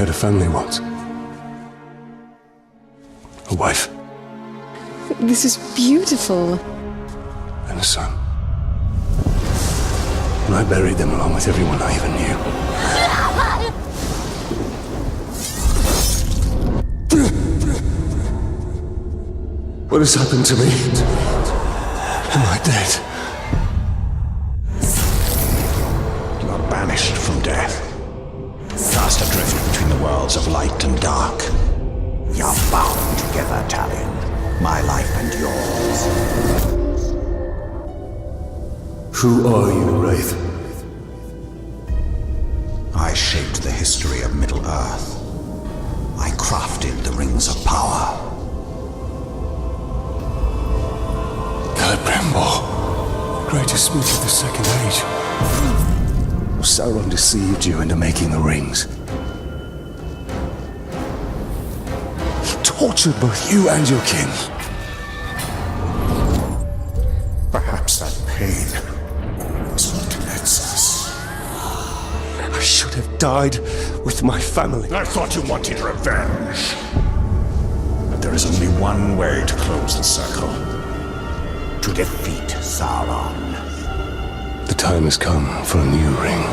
had a family once. A wife. This is beautiful. And a son. And I buried them along with everyone I even knew. What has happened to me? Am I dead? You are banished from death. Cast adrift between the worlds of light and dark. We are bound together, Talion. My life and yours. Who are you, Wraith? I shaped the history of Middle-earth. I crafted the Rings of Power. Celebrimbor, the greatest smith of the Second Age. Sauron deceived you into making the rings. He tortured both you and your kin. Perhaps that pain is what connects us. I should have died with my family. I thought you wanted revenge. But there is only one way to close the circle. To defeat Sauron. The time has come for a new ring.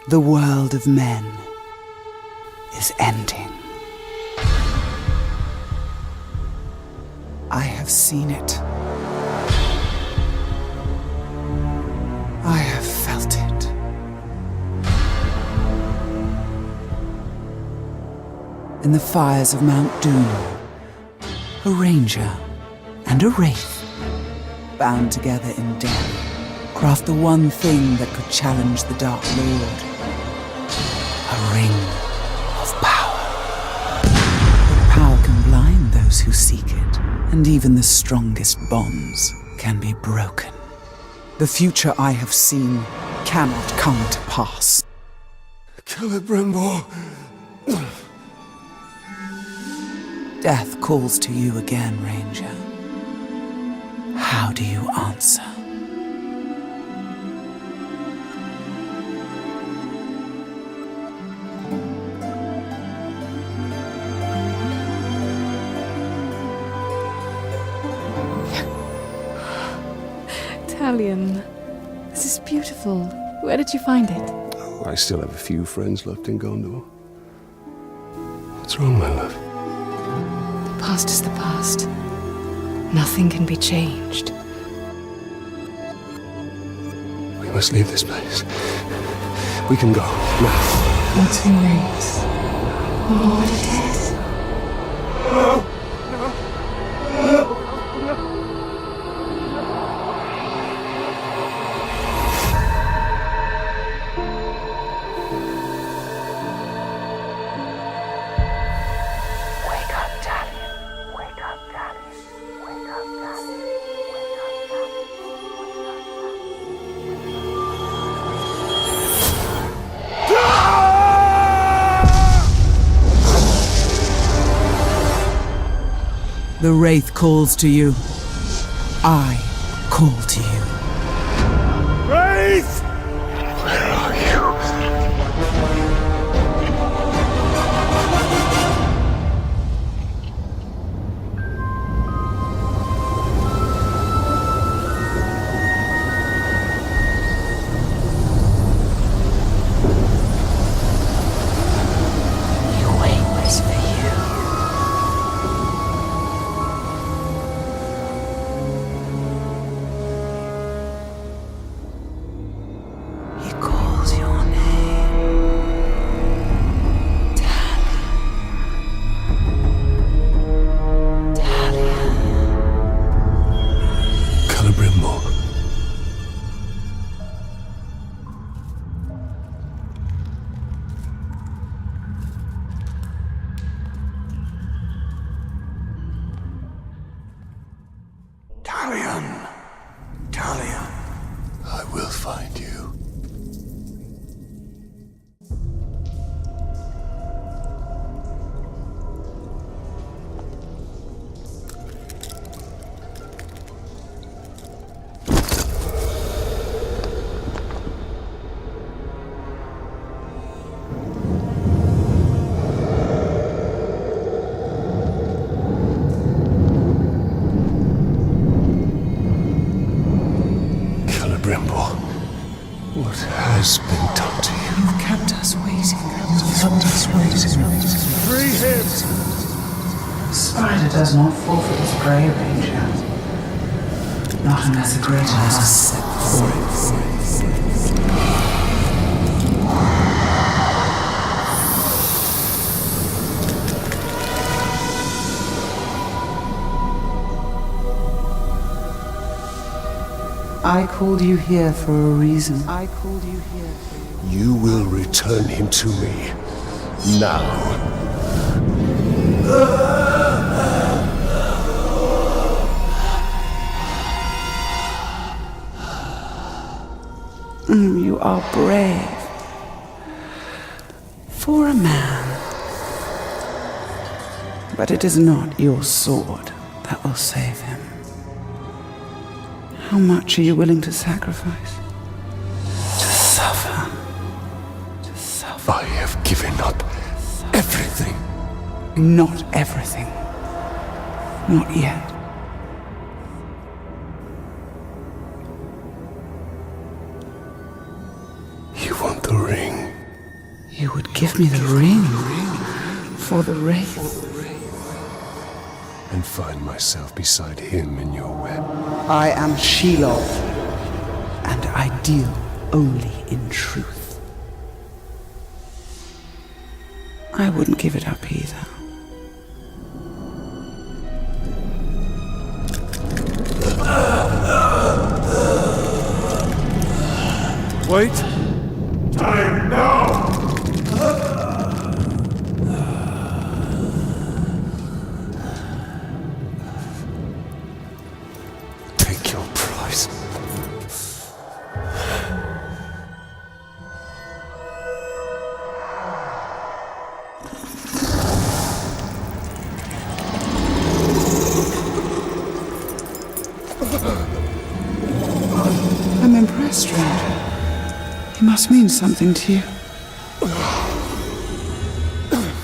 The world of men is ending. I have seen it. I have felt it. In the fires of Mount Doom, a ranger and a wraith, bound together in death, craft the one thing that could challenge the Dark Lord. A ring of power. But power can blind those who seek it, and even the strongest bonds can be broken. The future I have seen cannot come to pass. Celebrimbor. Death calls to you again, Ranger. How do you answer? Talion, this is beautiful. Where did you find it? Oh, I still have a few friends left in Gondor. What's wrong, my love? The past is the past. Nothing can be changed. We must leave this place. We can go, now. Not too late. All dead. The Wraith calls to you. I call to you. Wraith! Where are you? He waits for you. He calls your name. Talion. Talion. Celebrimbor. Talion. Talion. I will find you. What has been done to you? You've kept us waiting. Free him! Spider does not forfeit his prey, Ranger. Not unless a greater has set before it. I called you here for a reason. You will return him to me. Now. You are brave. For a man. But it is not your sword that will save him. How much are you willing to sacrifice? To suffer. I have given up everything. Not everything. Not yet. You want the ring? You would give me the ring for the wraith. And find myself beside him in your web. I am Shelob, and I deal only in truth. I wouldn't give it up either. Wait! Time now! Take your prize. I'm impressed, stranger. He must mean something to you.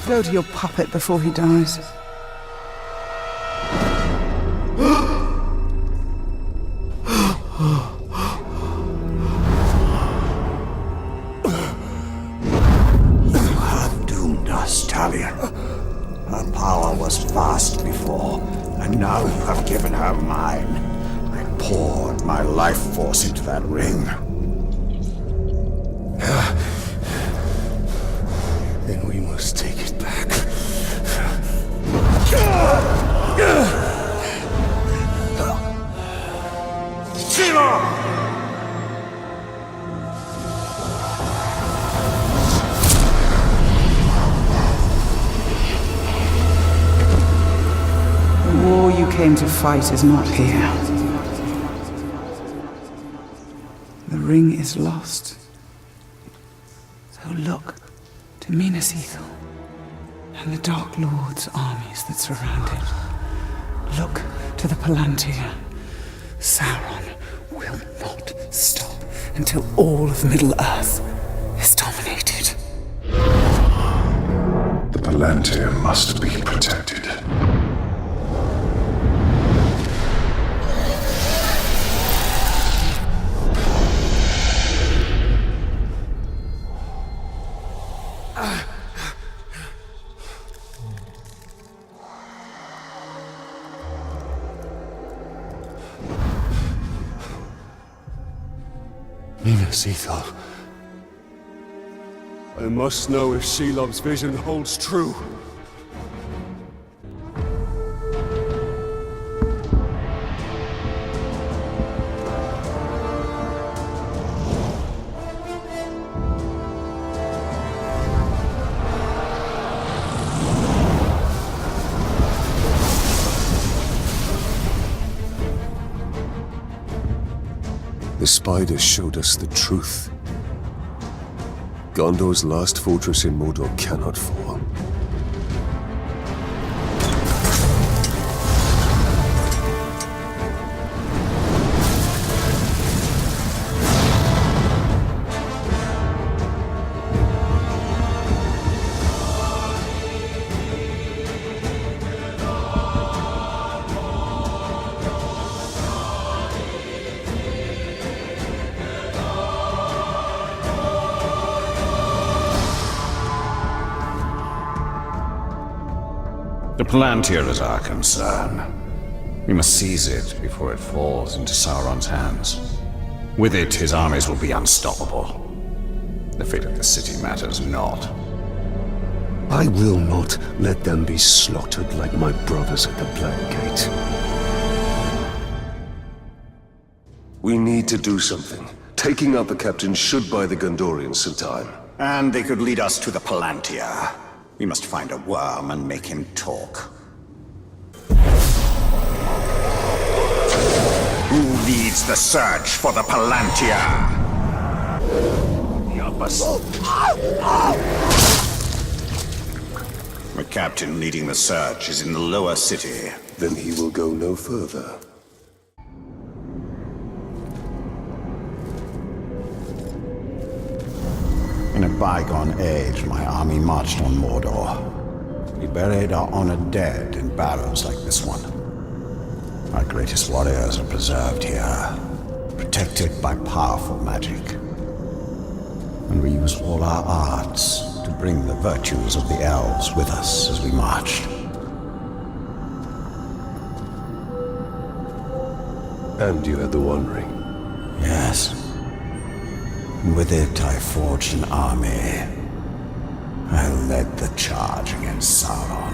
Go to your puppet before he dies. You have doomed us, Talion. Her power was vast before, and now you have given her mine. I poured my life force into that ring. Then we must take it back. The war you came to fight is not here. The ring is lost. So look to Minas Ithil and the Dark Lord's armies that surround it. Look to the Palantir. Sauron will not stop until all of Middle-earth is dominated. The Palantir must be protected. Minas Ithil. I must know if Shelob's vision holds true. The spider showed us the truth. Gondor's last fortress in Mordor cannot fall. The Palantir is our concern. We must seize it before it falls into Sauron's hands. With it, his armies will be unstoppable. The fate of the city matters not. I will not let them be slaughtered like my brothers at the Black Gate. We need to do something. Taking out the captain should buy the Gondorians some time. And they could lead us to the Palantir. We must find a worm and make him talk. Who leads the search for the Palantir? The captain leading the search is in the lower city. Then he will go no further. In a bygone age, my army marched on Mordor. We buried our honored dead in barrows like this one. Our greatest warriors are preserved here, protected by powerful magic. And we use all our arts to bring the virtues of the elves with us as we marched. And you had the One Ring. Yes. And with it I forged an army. I led the charge against Sauron.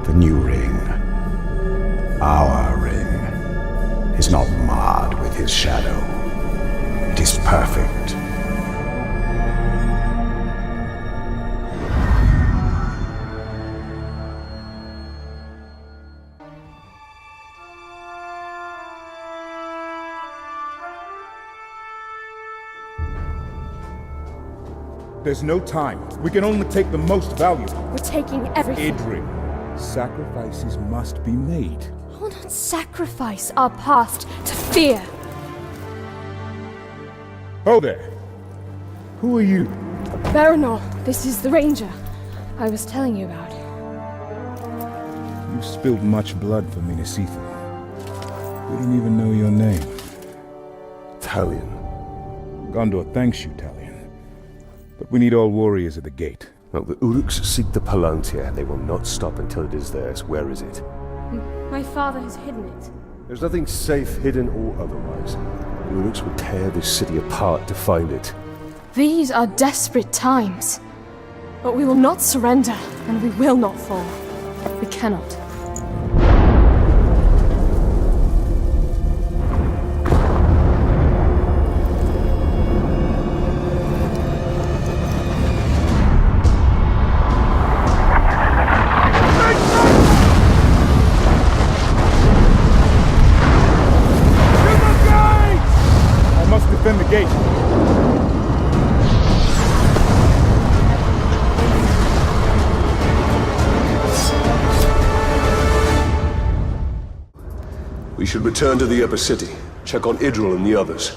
The new ring, our ring, is not marred with his shadow. It is perfect. There's no time. We can only take the most valuable. We're taking everything. Idri, sacrifices must be made. I will not sacrifice our past to fear. Oh there. Who are you? Baranor, this is the Ranger I was telling you about. You've spilled much blood for Minas Ithil. We don't even know your name. Talion. Gondor thanks you, Talion. But we need all warriors at the gate. Well, the Uruks seek the Palantir. They will not stop until it is theirs. Where is it? My father has hidden it. There's nothing safe, hidden or otherwise. The Uruks would tear this city apart to find it. These are desperate times. But we will not surrender, and we will not fall. We cannot. Defend the gate. We should return to the upper city. Check on Idril and the others.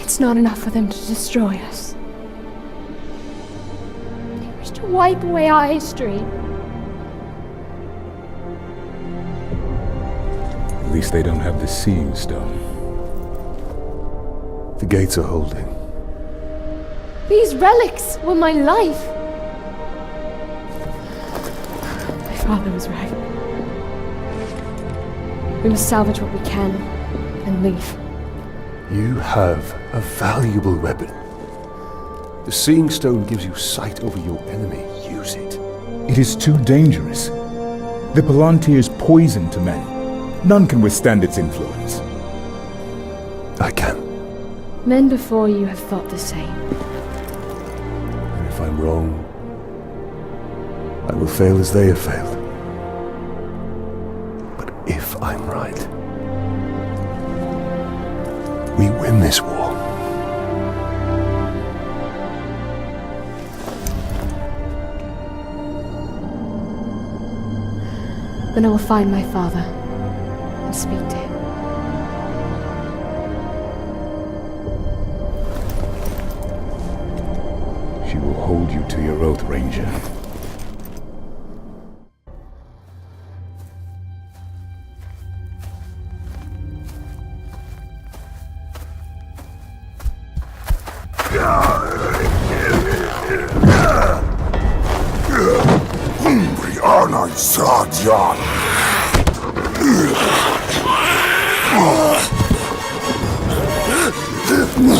It's not enough for them to destroy us. They wish to wipe away our history. At least they don't have the Seeing Stone. The gates are holding. These relics were my life. My father was right. We must salvage what we can and leave. You have a valuable weapon. The Seeing Stone gives you sight over your enemy. Use it. It is too dangerous. The Palantir is poison to men. None can withstand its influence. I can. Men before you have thought the same. And if I'm wrong, I will fail as they have failed. But if I'm right, we win this war. Then I will find my father and speak to him. She will hold you to your oath, Ranger. We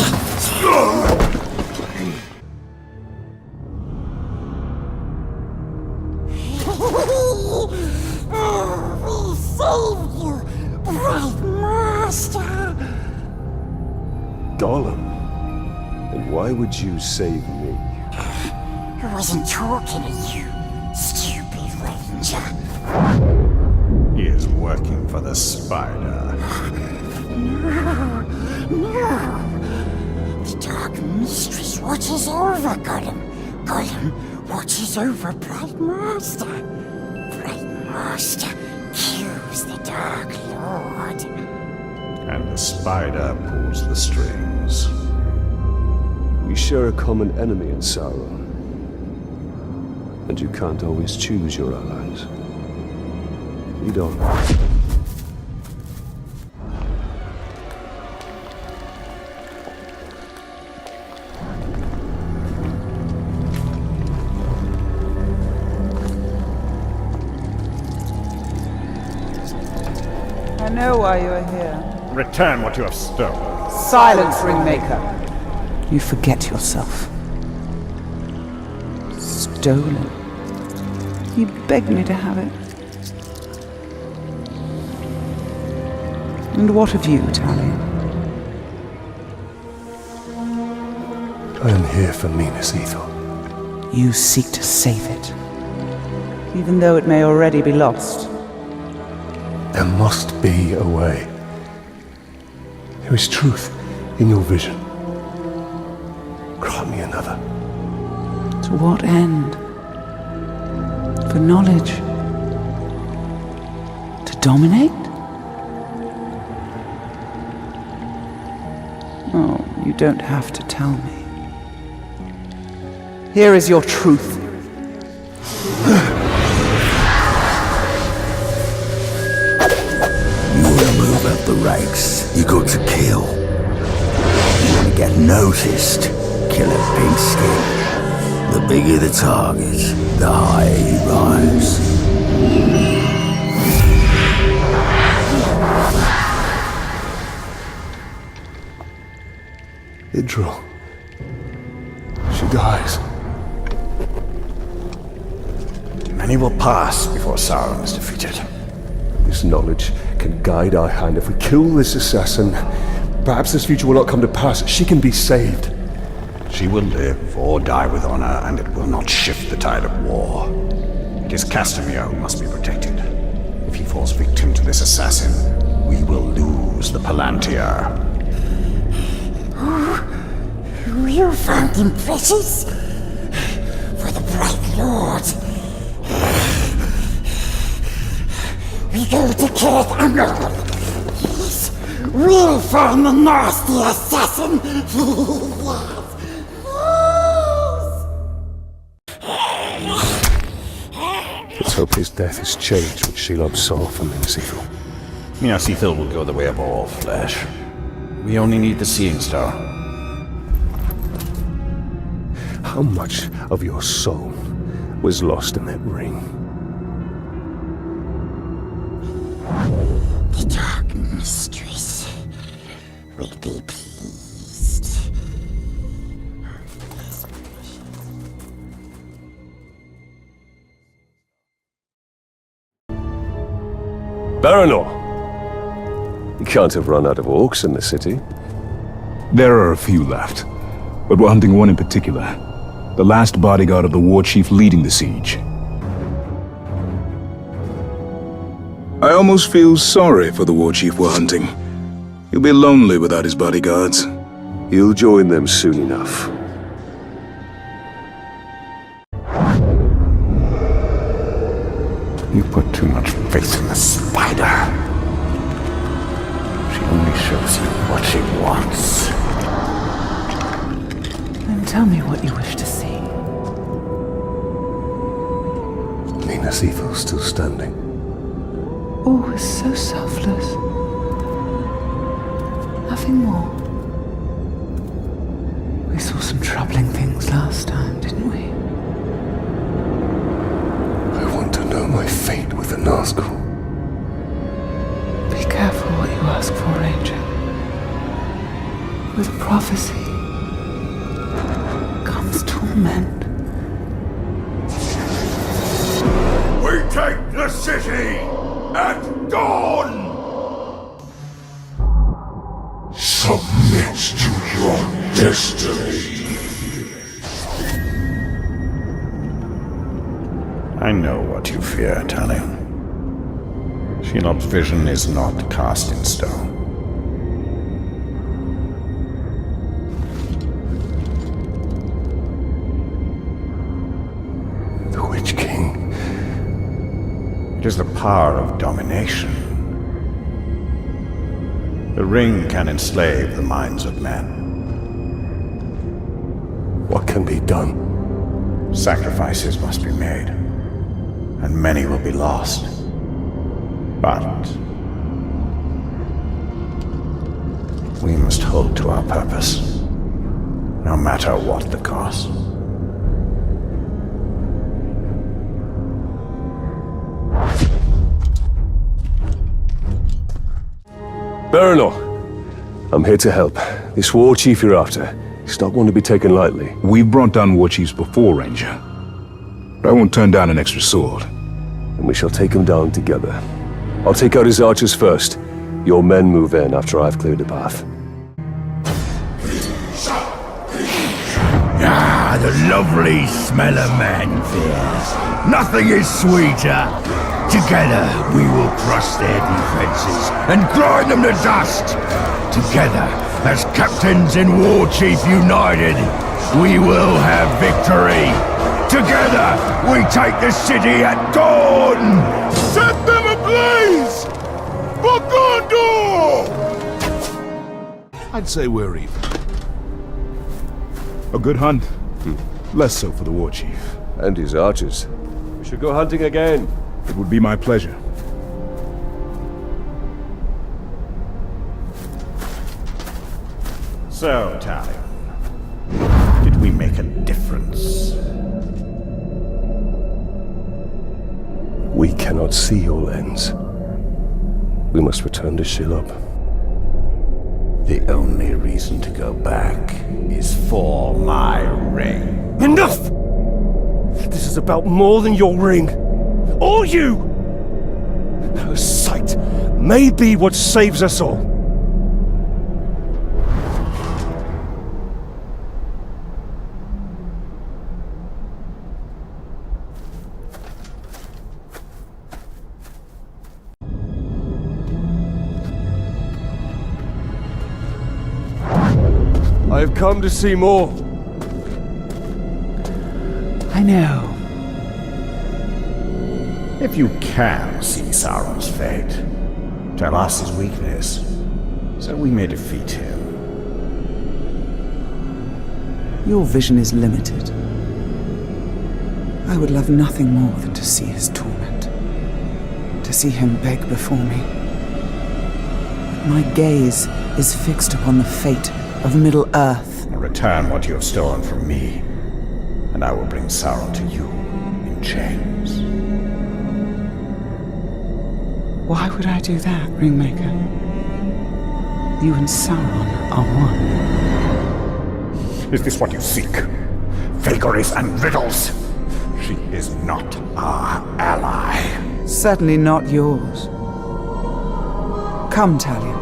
saved you, Bright Master. Gollum? And why would you save me? I wasn't talking to you, stupid Ranger. He is working for the Spider. No. The Dark Mistress watches over Gollum. Gollum watches over Bright Master. Bright Master kills the Dark Lord. And the Spider pulls the strings. We share a common enemy in Sauron. And you can't always choose your allies. Lead on. I know why you are here. Return what you have stolen. Silence, Ringmaker. You forget yourself. Stolen. You begged me to have it. And what of you, Talion? I am here for Minas Ithil. You seek to save it, even though it may already be lost. There must be a way. There is truth in your vision. Grant me another. To what end? For knowledge? To dominate? Oh, you don't have to tell me. Here is your truth. You want to move up the ranks, you got to kill. You want to get noticed, kill a pink skin. The bigger the target, the higher you rise. Idril. She dies. Many will pass before Sauron is defeated. This knowledge can guide our hand. If we kill this assassin, perhaps this future will not come to pass. She can be saved. She will live or die with honor, and it will not shift the tide of war. It is Castamere who must be protected. If he falls victim to this assassin, we will lose the Palantir. You found him precious for the Bright Lord. We go to Kirith Angol. Yes, we'll find the nasty assassin. Let's hope his death has changed what Shelob saw from Minas Ithil. Minas Ithil will go the way of all flesh. We only need the Seeing Star. How much of your soul was lost in that ring? The Dark Mistress will be pleased. Baranor! You can't have run out of orcs in the city. There are a few left, but we're hunting one in particular. The last bodyguard of the war chief leading the siege. I almost feel sorry for the war chief we're hunting. He'll be lonely without his bodyguards. You'll join them soon enough. You put too much faith in the spider. She only shows you what she wants. Then tell me what you wish to see. Nina's evil still standing. Oh, it's so selfless. Nothing more. We saw some troubling things last time, didn't we? I want to know my fate with the Nazgul. Be careful what you ask for, Ranger. With prophecy comes torment. We take the city at dawn! Submit to your destiny. I know what you fear, Talion. Shelob's vision is not cast in stone. The Witch King. It is the power of domination. The ring can enslave the minds of men. What can be done? Sacrifices must be made, and many will be lost. But we must hold to our purpose, no matter what the cost. Baranor, I'm here to help. This war chief you're after, he's not one to be taken lightly. We've brought down war chiefs before, Ranger. But I won't turn down an extra sword. And we shall take him down together. I'll take out his archers first. Your men move in after I've cleared the path. Ah, the lovely smell of manfear. Nothing is sweeter. Together we will crush their defenses and grind them to dust. Together, as captains in War Chief United, we will have victory. Together, we take the city at dawn! Set them ablaze! For Gondor! I'd say we're even. A good hunt. Less so for the war chief. And his archers. We should go hunting again. It would be my pleasure. So, Talion, did we make a difference? We cannot see your lens. We must return to Shelob. The only reason to go back is for my ring. Enough! This is about more than your ring. Or you! Her sight may be what saves us all. I have come to see more. I know. If you can see Sauron's fate, tell us his weakness, so we may defeat him. Your vision is limited. I would love nothing more than to see his torment. To see him beg before me. But my gaze is fixed upon the fate of Middle-earth. Return what you have stolen from me, and I will bring Sauron to you in chains. Why would I do that, Ringmaker? You and Sauron are one. Is this what you seek? Vagaries and riddles? She is not our ally. Certainly not yours. Come, Talia.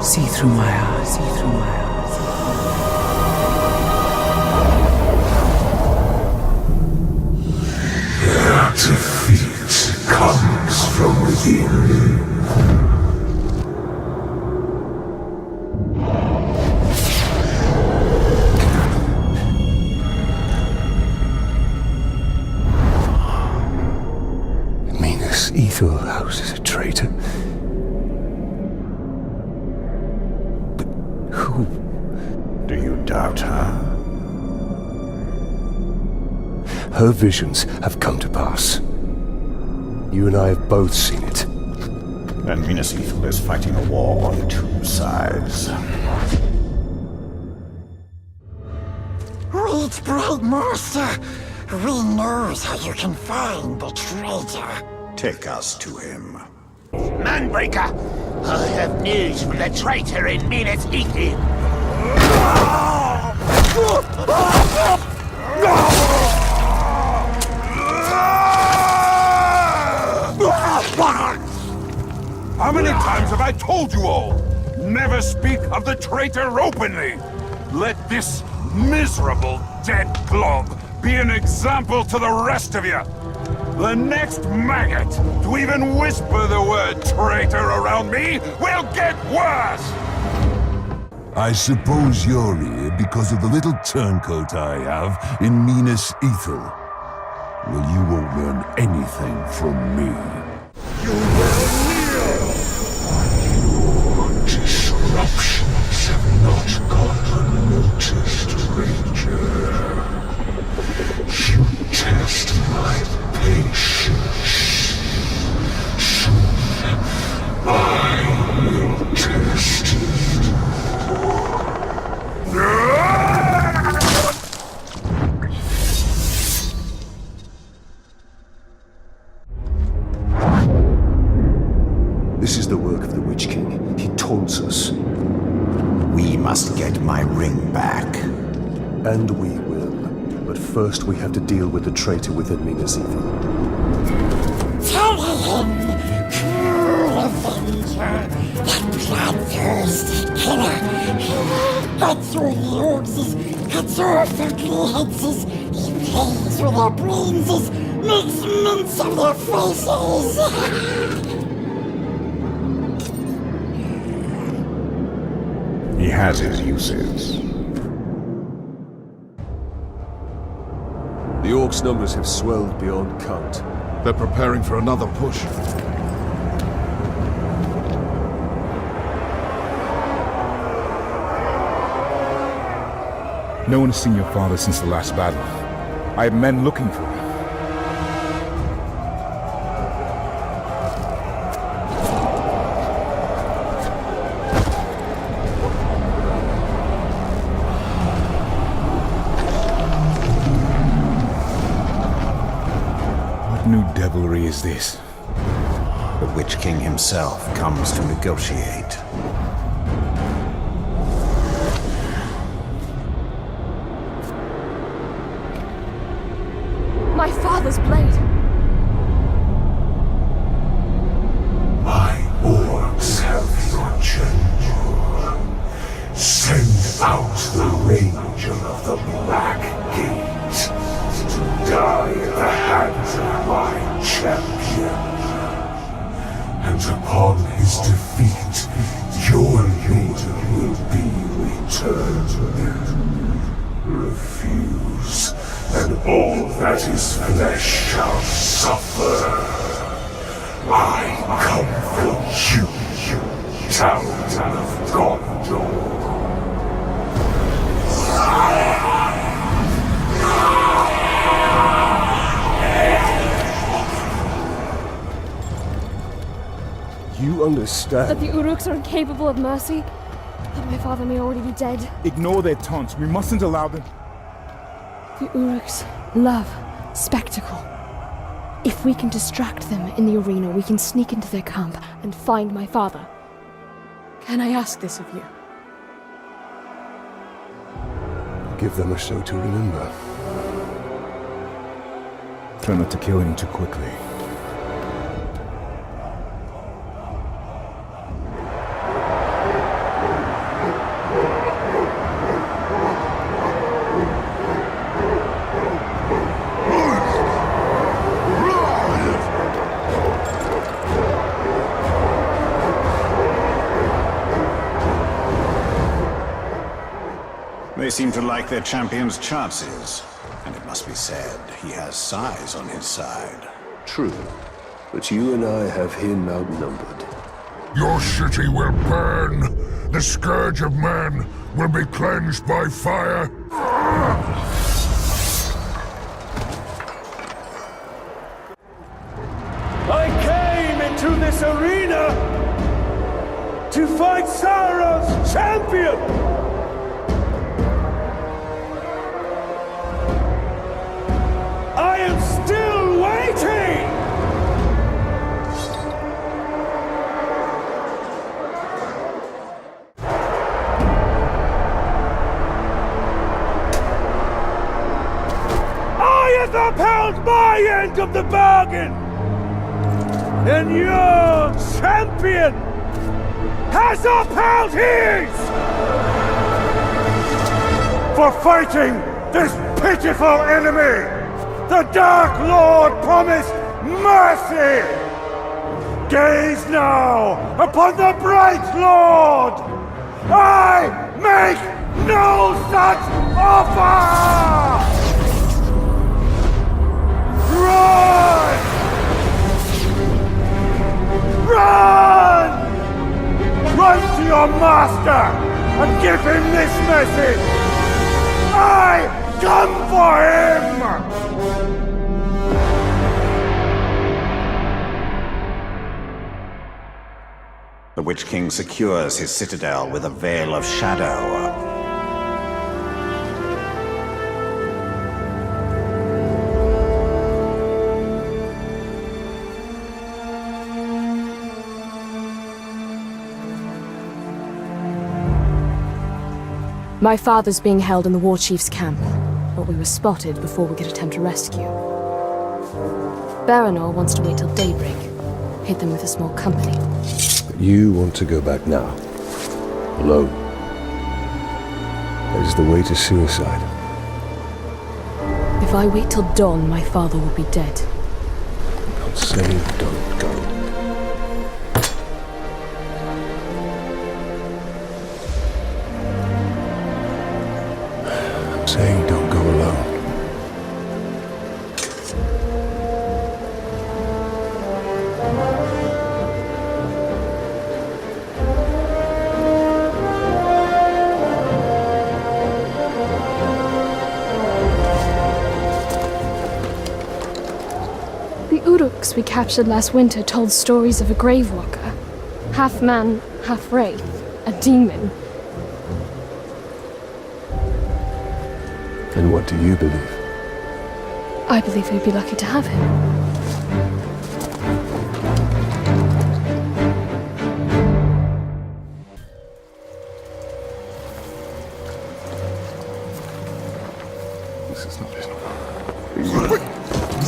See through my eyes, see through my eyes. Their defeat comes from within. Ethel House is a traitor. But who? Do you doubt her? Her visions have come to pass. You and I have both seen it. And Venus Ethel is fighting a war on two sides. Wait, Bright Master. We knows how you can find the traitor. Take us to him. Manbreaker! I have news from the traitor in Minas Ithil. How many times have I told you all? Never speak of the traitor openly! Let this miserable dead glob be an example to the rest of you! The next maggot to even whisper the word traitor around me will get worse! I suppose you're here because of the little turncoat I have in Minas Ithil. Well, you won't learn anything from me. You will kneel! Your disruptions have not gone unnoticed, Ranger. You test my patience. Soon, I will test it. This is the work of the Witch King. He taunts us. We must get my ring back. And we will. But first we have to deal with the traitor within Minas Ithil. Tell him, cruel avenger, that bloodthirsty killer, cuts through the orcs, cuts off their grey heads, he plays with their brains, makes mince of their faces. He has his uses. The orcs' numbers have swelled beyond count. They're preparing for another push. No one has seen your father since the last battle. I have men looking for him. What new devilry is this? The Witch King himself comes to negotiate. My father's blade! My orcs have your general. Send out the Ranger of the Black Gate to die at the hands of my champion. And upon his defeat, your leader will be returned. Refuse, and all that is flesh shall suffer. I come for you, Town of Gondor. You understand? That the Uruks are incapable of mercy? That my father may already be dead? Ignore their taunts. We mustn't allow them. The Uruks love spectacle. If we can distract them in the arena, we can sneak into their camp and find my father. Can I ask this of you? Give them a show to remember. Try not to kill him too quickly. They seem to like their champion's chances. And it must be said, he has size on his side. True, but you and I have him outnumbered. Your city will burn. The scourge of man will be cleansed by fire. I came into this arena to fight Sauron's champion! I am still waiting! I have upheld my end of the bargain! And your champion has upheld his! For fighting this pitiful enemy, the Dark Lord promised mercy! Gaze now upon the Bright Lord! I make no such offer! Run! Run! Run to your master and give him this message! I come for him! The Witch King secures his citadel with a veil of shadow. My father's being held in the War Chief's camp, but we were spotted before we could attempt a rescue. Baranor wants to wait till daybreak, hit them with a small company. But you want to go back now. Alone. That is the way to suicide. If I wait till dawn, my father will be dead. Don't say don't go. I'm saying don't go alone. The Uruks we captured last winter told stories of a gravewalker. Half man, half wraith. A demon. And what do you believe? I believe we'd be lucky to have him. This is not it.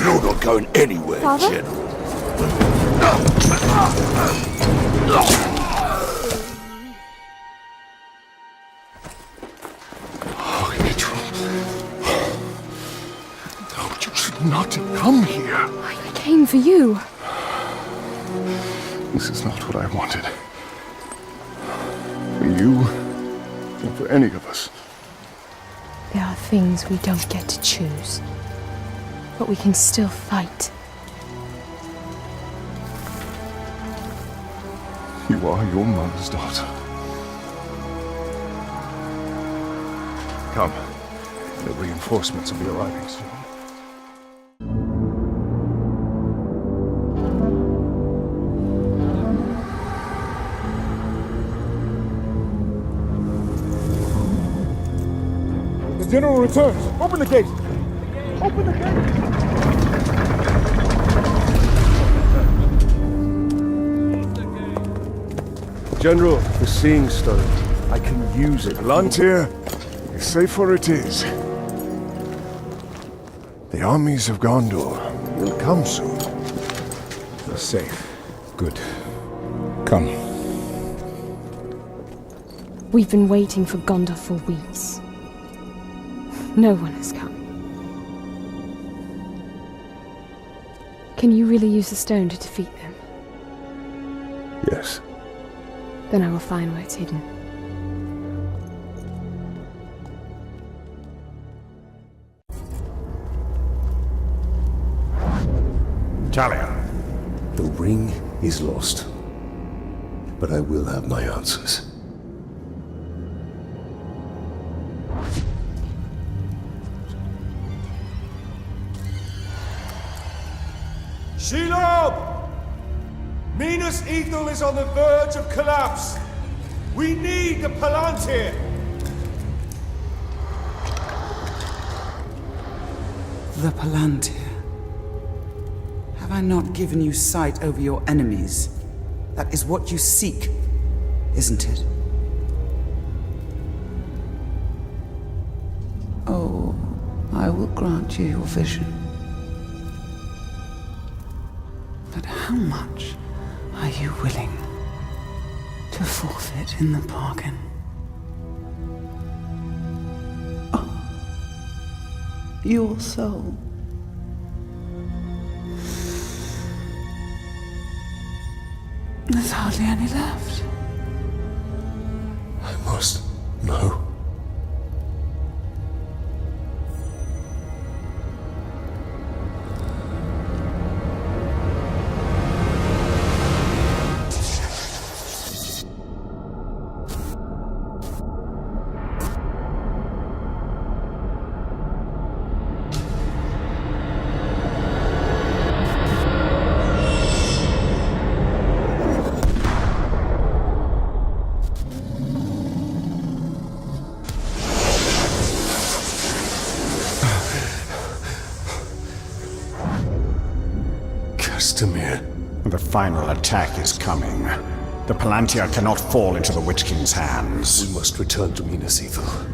You're not going anywhere, Father? General. Not to come here. I came for you. This is not what I wanted. For you, or for any of us. There are things we don't get to choose. But we can still fight. You are your mother's daughter. Come. The reinforcements will be arriving soon. The general returns. Open the gate. Open the gate. General, the Seeing Stone. I can use it. Lantir, safer it is. The armies of Gondor will come soon. You're safe. Good. Come. We've been waiting for Gondor for weeks. No one has come. Can you really use the stone to defeat them? Yes. Then I will find where it's hidden. Talia. The ring is lost. But I will have my answers. Shelob! Minas Ithil is on the verge of collapse. We need the Palantir! The Palantir. Have I not given you sight over your enemies? That is what you seek, isn't it? Oh, I will grant you your vision. But how much are you willing to forfeit in the bargain? Oh, your soul. There's hardly any left. I must know. The final attack is coming. The Palantir cannot fall into the Witch King's hands. We must return to Minas Ithil.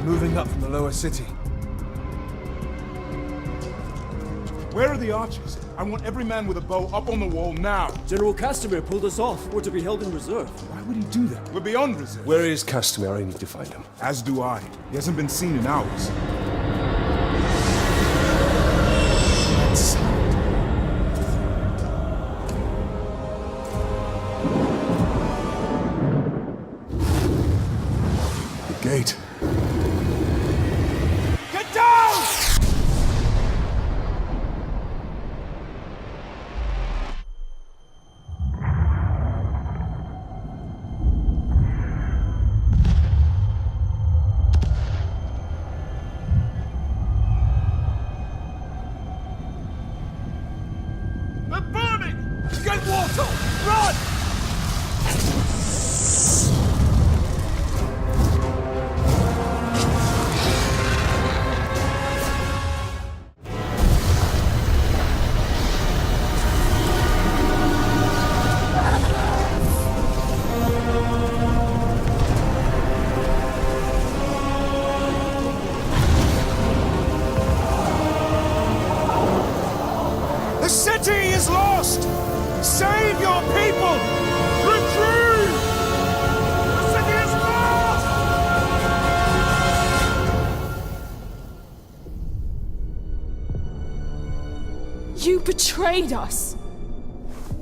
Moving up from the lower city. Where are the archers? I want every man with a bow up on the wall now. General Castamere pulled us off. We're to be held in reserve. Why would he do that? We're beyond reserve. Where is Castamere? I need to find him. As do I. He hasn't been seen in hours. The gate. Get down! They're burning! Get water! Run! The city is lost! Save your people! Retreat! The city is lost! You betrayed us!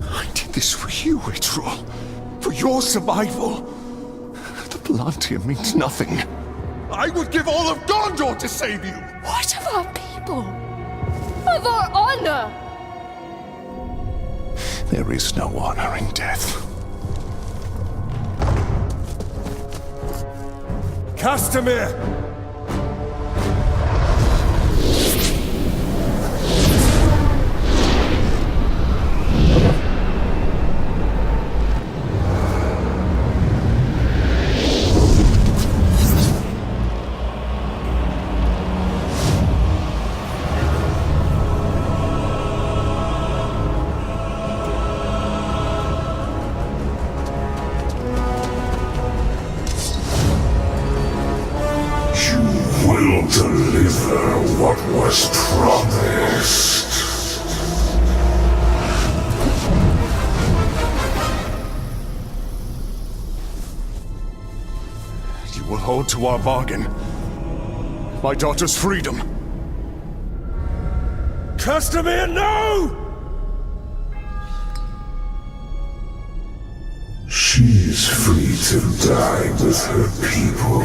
I did this for you, Itrol. For your survival. The Palantir means nothing. I would give all of Gondor to save you! What of our people? Of our honor? There is no honor in death. Castamere! to our bargain. My daughter's freedom. Castamere, no! She is free to die with her people.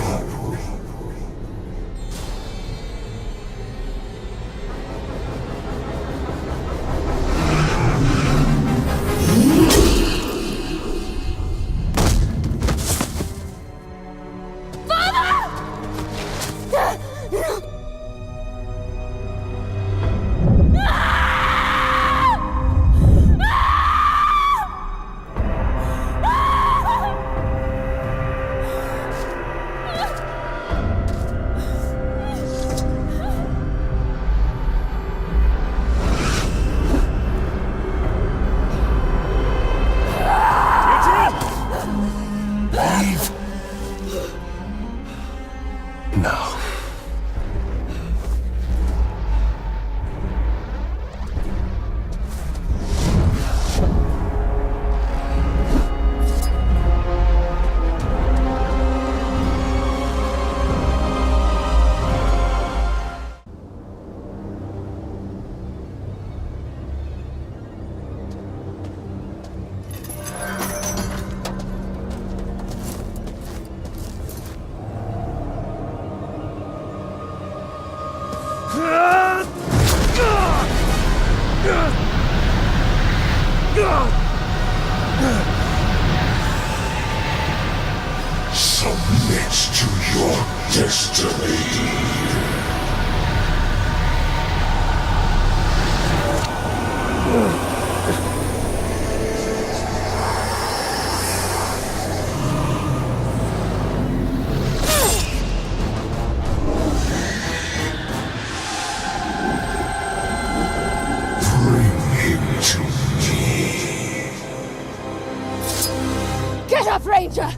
Submit to your destiny. Bring him to me. Get up, Ranger!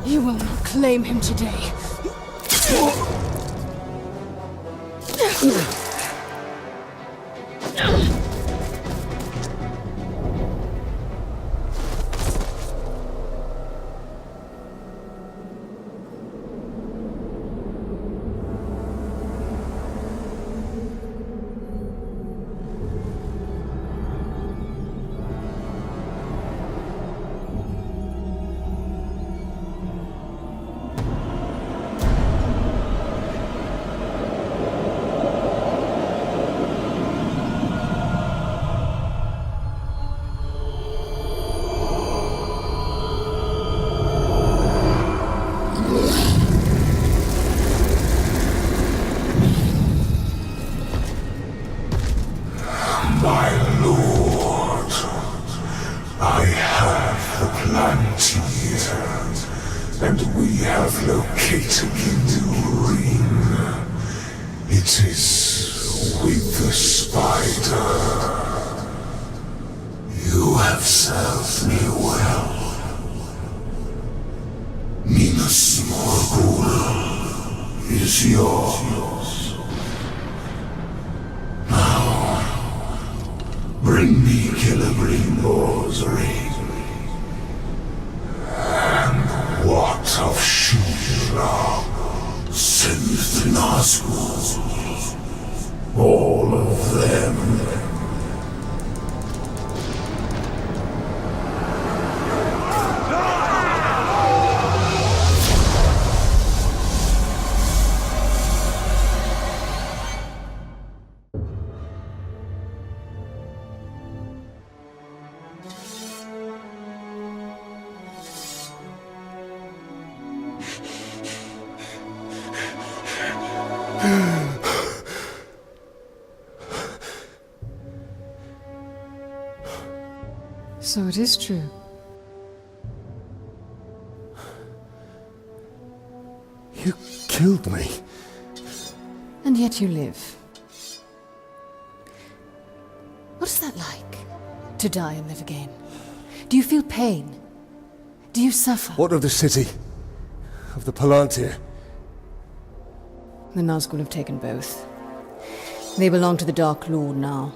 You will not claim him today. My lord, I have the Plantier, and we have located the new ring. It is with the spider. You have served me well. Minas Morgul is yours. Bring me Killigreemore's ring. And what of Shura? Send the Nazgûl. All of them. So it is true. You killed me. And yet you live. To die and live again. Do you feel pain? Do you suffer? What of the city? Of the Palantir? The Nazgul have taken both. They belong to the Dark Lord now.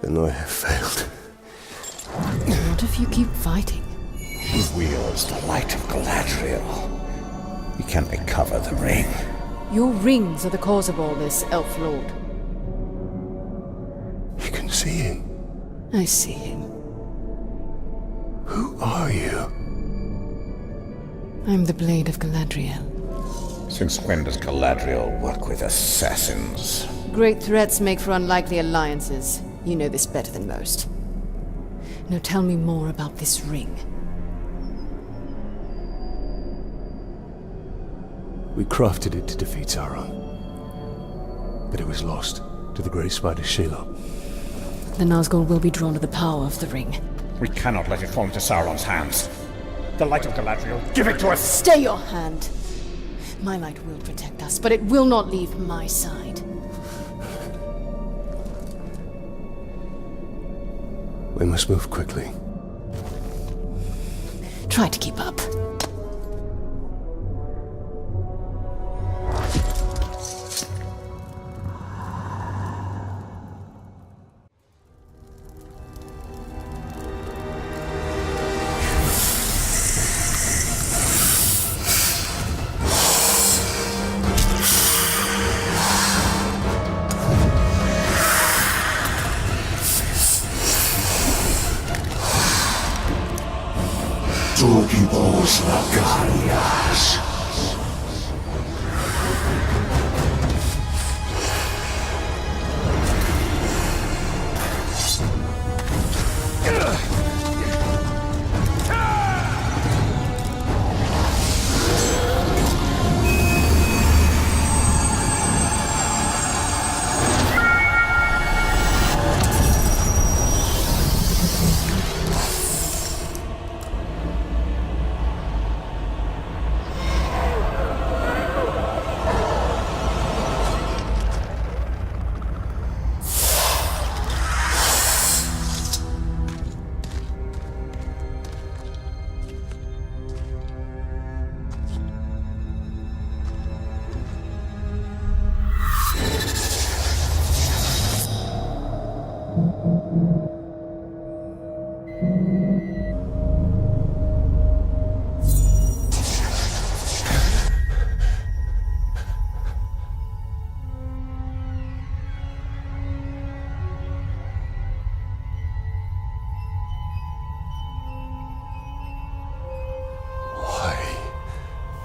Then I have failed. What if you keep fighting? He wields the light of Galadriel. We can recover the ring. Your rings are the cause of all this, Elf Lord. You can see him. I see him. Who are you? I'm the Blade of Galadriel. Since when does Galadriel work with assassins? Great threats make for unlikely alliances. You know this better than most. Now tell me more about this ring. We crafted it to defeat Sauron. But it was lost to the Grey Spider Shelob. The Nazgul will be drawn to the power of the ring. We cannot let it fall into Sauron's hands. The light of Galadriel, give it to us! Stay your hand! My light will protect us, but it will not leave my side. We must move quickly. Try to keep up. Torquibos Lagarias.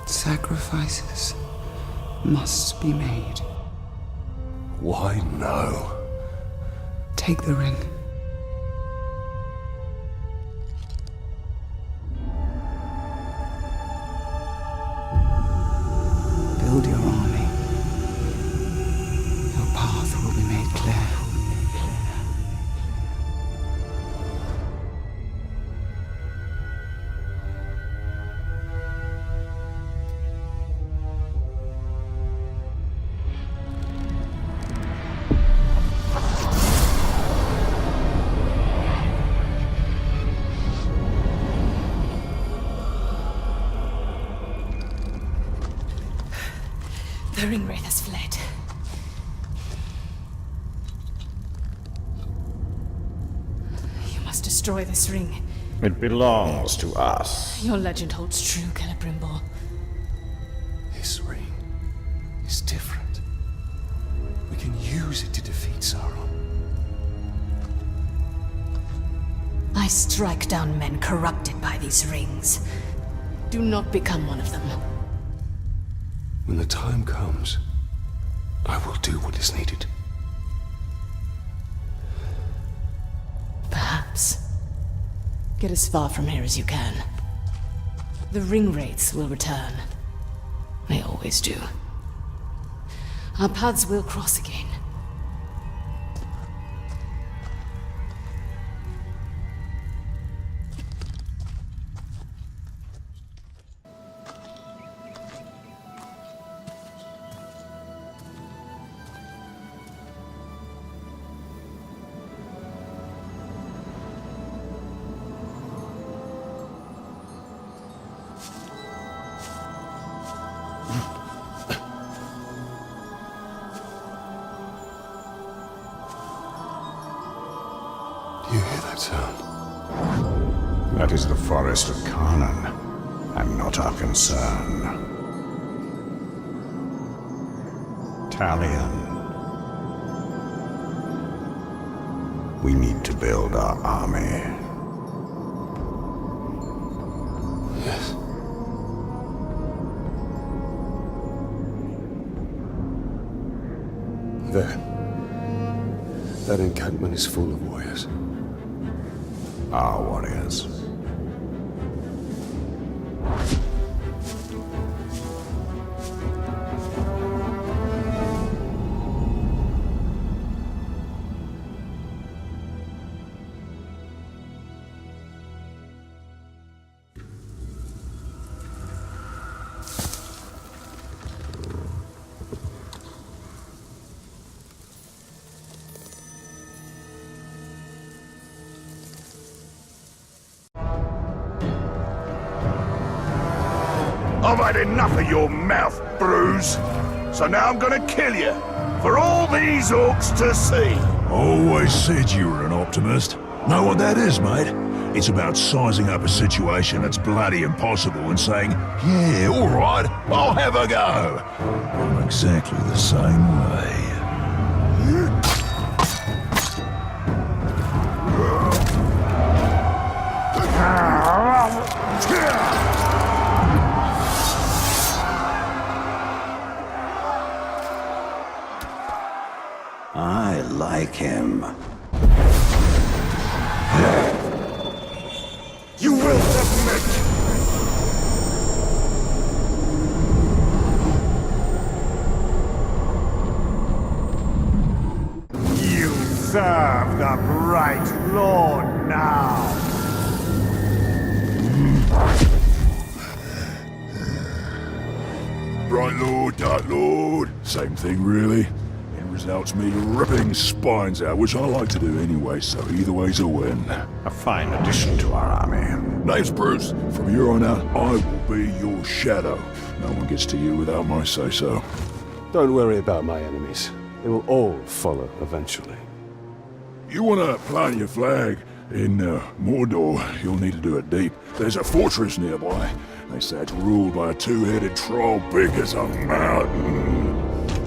Sacrifices must be made. Why no? Take the ring. Build your army. Your path will be made clear. The Ringwraith has fled. You must destroy this ring. It belongs to us. Your legend holds true, Celebrimbor. This ring is different. We can use it to defeat Sauron. I strike down men corrupted by these rings. Do not become one of them. When the time comes, I will do what is needed. Perhaps. Get as far from here as you can. The Ringwraiths will return. They always do. Our paths will cross again. sound? That is the forest of Carnan, and not our concern. Talion. We need to build our army. Yes. There. That encampment is full of warriors. Our warriors. I've had enough of your mouth, Bruise. So now I'm gonna kill you, for all these orcs to see. Always said you were an optimist. Know what that is, mate? It's about sizing up a situation that's bloody impossible and saying, yeah, all right, I'll have a go. I'm exactly the same way. I like him. You will submit! You serve the Bright Lord now! Bright Lord, Dark Lord, same thing really. End result's me ripping spines out, which I like to do anyway, so either way's a win. A fine addition to our army. Name's Bruce. From here on out, I will be your shadow. No one gets to you without my say-so. Don't worry about my enemies. They will all follow eventually. You want to plant your flag in Mordor, you'll need to do it deep. There's a fortress nearby. They say it's ruled by a two-headed troll big as a mountain.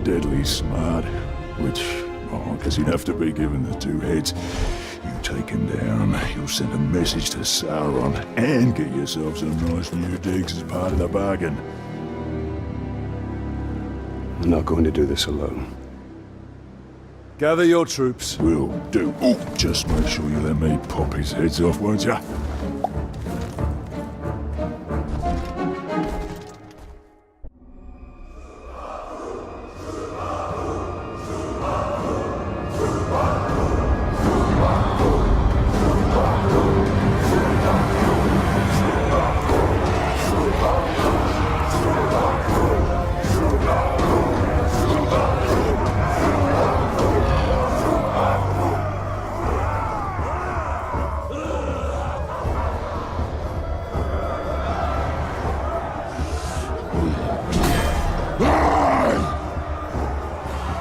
Deadly smart, which, I guess you'd have to be given the two heads. You take him down, you'll send a message to Sauron, and get yourself some nice new digs as part of the bargain. I'm not going to do this alone. Gather your troops. Will do. Ooh, just make sure you let me pop his heads off, won't ya?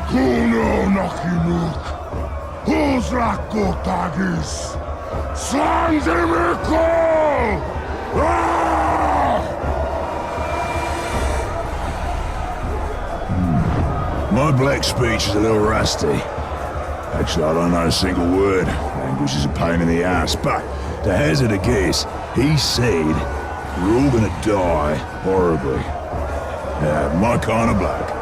Kuno Nakinuk, Husrakotagis, Sandimiko! My black speech is a little rusty. Actually, I don't know a single word. Language is a pain in the ass, but to hazard a guess, he said we're all gonna die horribly. My kind of black.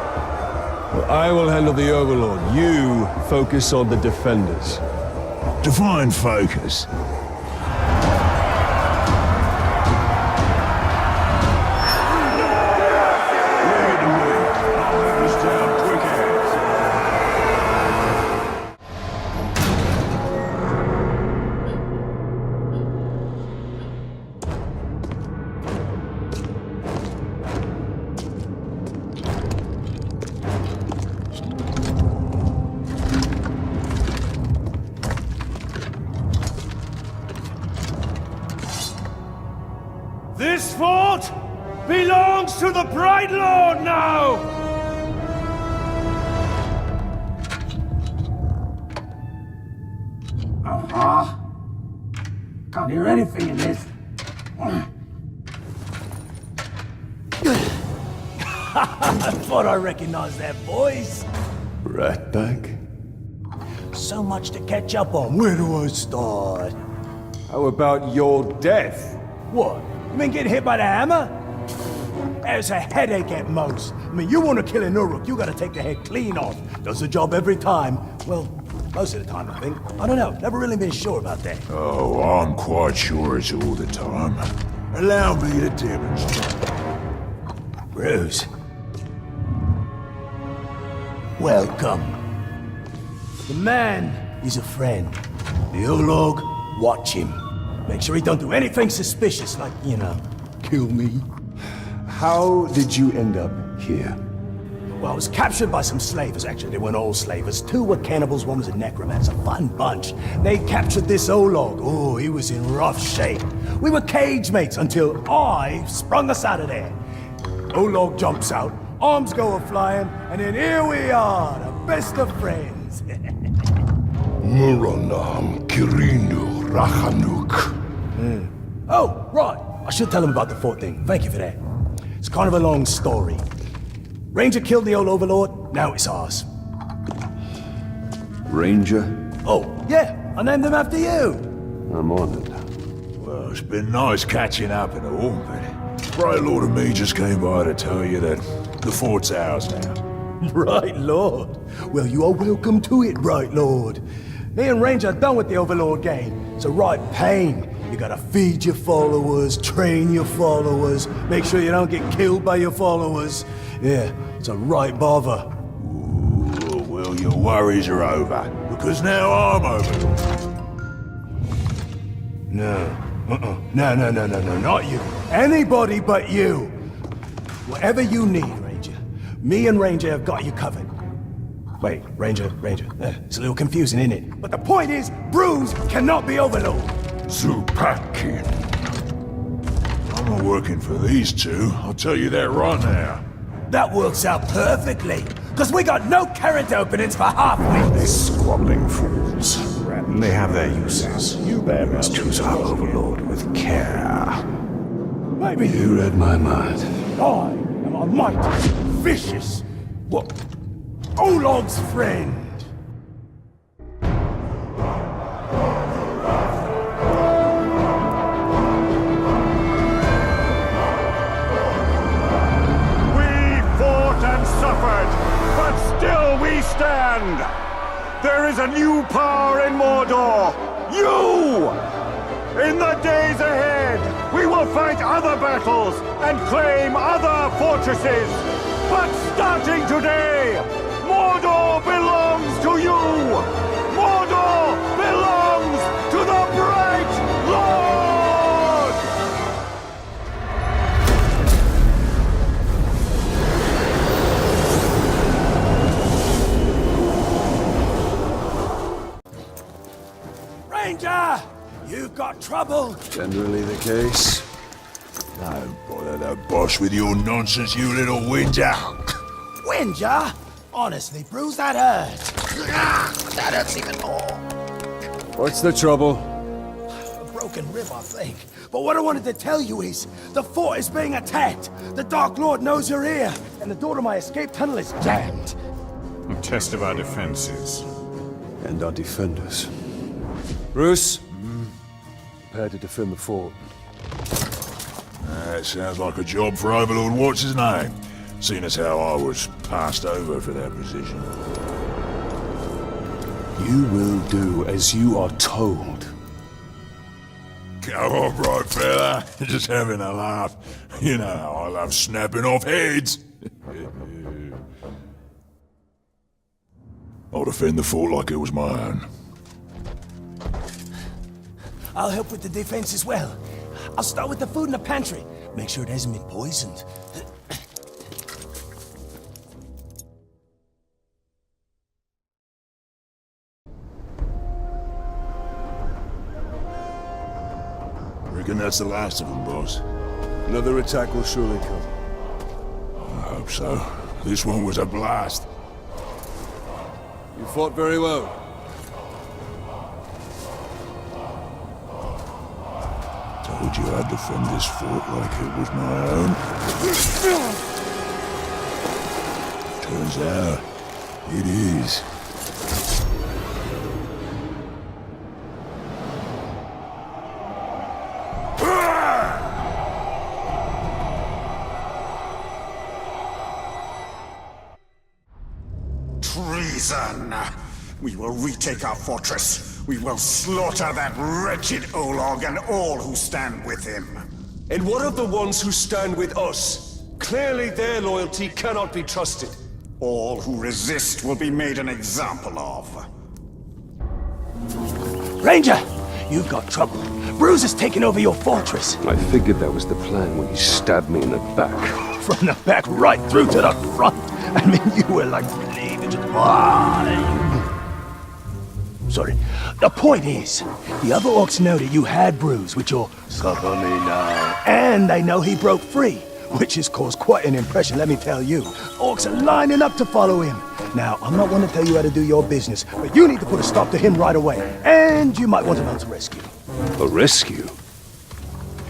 Well, I will handle the Overlord. You focus on the Defenders. Define focus. This fort belongs to the Bright Lord now! hear anything in this. I thought I recognized that voice. Ratbag? So much to catch up on. Where do I start? How about your death? What? You mean getting hit by the hammer? It's a headache at most. I mean, you want to kill an Uruk, you gotta take the head clean off. Does the job every time. Well, most of the time, I think. I don't know. Never really been sure about that. Oh, I'm quite sure it's all the time. Allow me to demonstrate. Bruce. Welcome. The man is a friend. The Olog, watch him. Make sure he don't do anything suspicious, like, you know, kill me. How did you end up here? Well, I was captured by some slavers, actually. They weren't all slavers. 2 were cannibals, 1 was a necromancer. Fun bunch. They captured this Olog. Oh, he was in rough shape. We were cage mates until I sprung us out of there. Olog jumps out, arms go a-flying, and then here we are, the best of friends. Muranam Kirinu Rahanuk. Oh, right. I should tell him about the fort thing. Thank you for that. It's kind of a long story. Ranger killed the old overlord, now it's ours. Ranger? Oh, yeah, I named him after you. I'm honored. Well, it's been nice catching up and all, but Right Lord and me just came by to tell you that the fort's ours now. Right Lord. Well, you are welcome to it, Right Lord. Me and Ranger are done with the Overlord game. It's a right pain. You gotta feed your followers, train your followers, make sure you don't get killed by your followers. Yeah, it's a right bother. Ooh, well, your worries are over, because now I'm Overlord. No. No, not you. Anybody but you. Whatever you need, Ranger. Me and Ranger have got you covered. Wait, Ranger. It's a little confusing, isn't it? But the point is, Bruce cannot be Overlord. Zupakin. I'm not working for these 2, I'll tell you that right now. That works out perfectly, because we got no character openings for halfway. These squabbling fools. They have their uses. You must choose our Overlord with care. Maybe You read my mind. I am a mighty, vicious, what? Olog's friend. But still we stand! There is a new power in Mordor! You! In the days ahead, we will fight other battles and claim other fortresses! But starting today, Mordor belongs to you! Mordor belongs to the Bright Lord! Ranger! You've got trouble! Generally the case. Don't bother the boss with your nonsense, you little whinger. Whinger? Honestly, Bruce, that hurts. That hurts even more. What's the trouble? A broken rib, I think. But what I wanted to tell you is, the fort is being attacked. The Dark Lord knows you're here, and the door to my escape tunnel is jammed. A test of our defenses. And our defenders. Bruce, prepare to defend the fort. That sounds like a job for Overlord What's-His-Name, seeing as how I was passed over for that position. You will do as you are told. Come on, bright fella. Just having a laugh. You know how I love snapping off heads. I'll defend the fort like it was my own. I'll help with the defense as well. I'll start with the food in the pantry. Make sure it hasn't been poisoned. Reckon that's the last of them, boss. Another attack will surely come. I hope so. This one was a blast. You fought very well. told you I'd defend this fort like it was my own. Turns out, it is. Treason! We will retake our fortress. We will slaughter that wretched Olog and all who stand with him. And what of the ones who stand with us? Clearly their loyalty cannot be trusted. All who resist will be made an example of. Ranger! You've got trouble. Bruce has taken over your fortress. I figured that was the plan when he stabbed me in the back. From the back right through to the front. I mean, you were like bleeding to Sorry. The point is, the other orcs know that you had Bruce with your suffer me now. And they know he broke free, which has caused quite an impression, let me tell you. Orcs are lining up to follow him. Now, I'm not one to tell you how to do your business, but you need to put a stop to him right away. And you might want to mount a rescue. A rescue?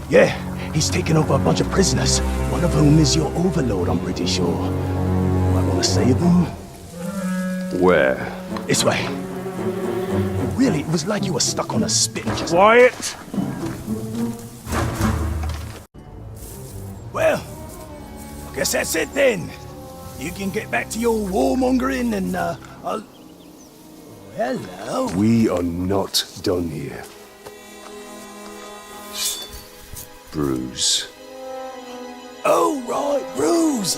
Yeah, he's taken over a bunch of prisoners, one of whom is your overlord, I'm pretty sure. Might want to save them? Where? This way. Really, it was like you were stuck on a spit. Quiet! Well, I guess that's it then. You can get back to your warmongering and, I'll... Hello. We are not done here. Bruce. Oh, right, Bruce.